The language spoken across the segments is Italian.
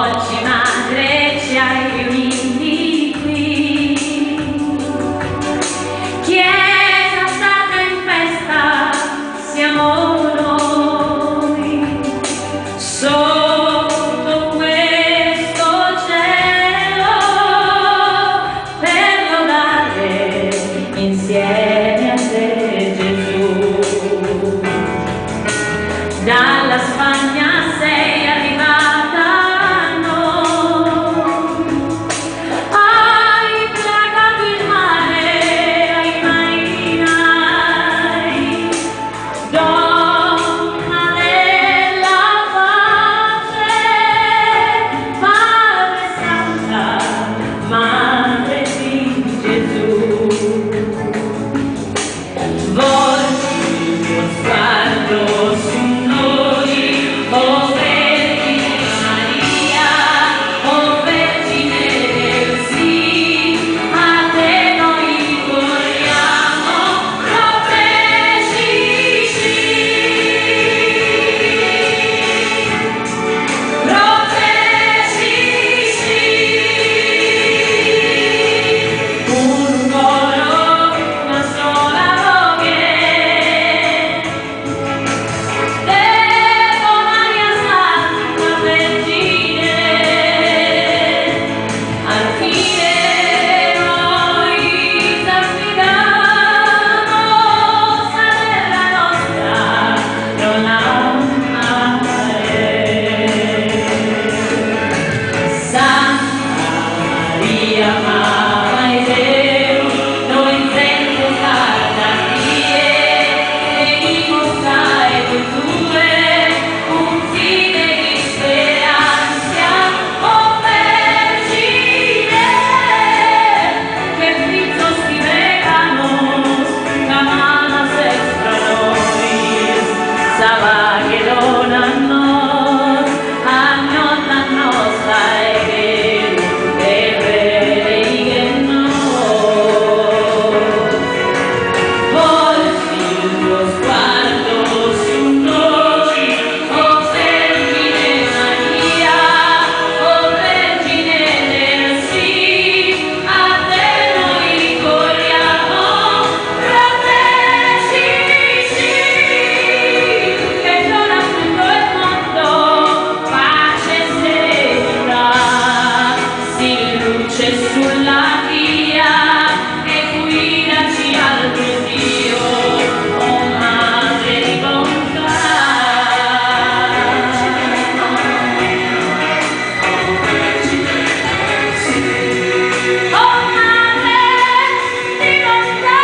Oggi madre ci hai riuniti qui, Chiesa stata in festa, siamo noi, sotto questo cielo, per lodare insieme a te Gesù. Dalla Spagna sei arrivata a noi, hai placato il mare ai marinai, donna della pace, Madre Santa, Madre di Gesù. Volti il tuo sguardo su noi, oh Vergine Maria, oh Vergine del sì, a te noi corriamo, proteggici, proteggici. Un coro, una sola voce, Devo Maria Santa Vergine, al fine noi t'affidiamo, sorella nostra, non amare. Santa Maria, Mamma di Dio, noi senza carnatie, venimos dai tue, un fine di speranza, oh Vergine, que fritos y veganos, camanas extra nois, sabag e donannos, agnotannos aegel, e veleigennos. Volti il tuo sguardo su noi, oh Vergine Maria, oh Vergine del sì, a te noi corriamo, proteggici, che dona tutto il mondo pace e serenità, sì luce sulla via e guidaci al tuo Dio, oh Madre di bontà. Oh Madre di bontà.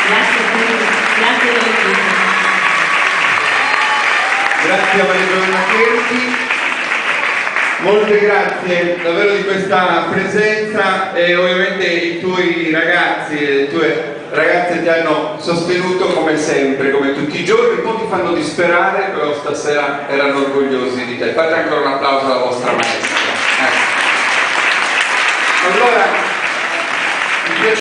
Grazie a tutti. Grazie a Maria Giovanna Cherchi, molte grazie davvero di questa presenza e ovviamente i tuoi ragazzi e le tue ragazze ti hanno sostenuto come sempre, come tutti i giorni, un po' ti fanno disperare, però stasera erano orgogliosi di te. Fate ancora un applauso alla vostra maestra. Allora,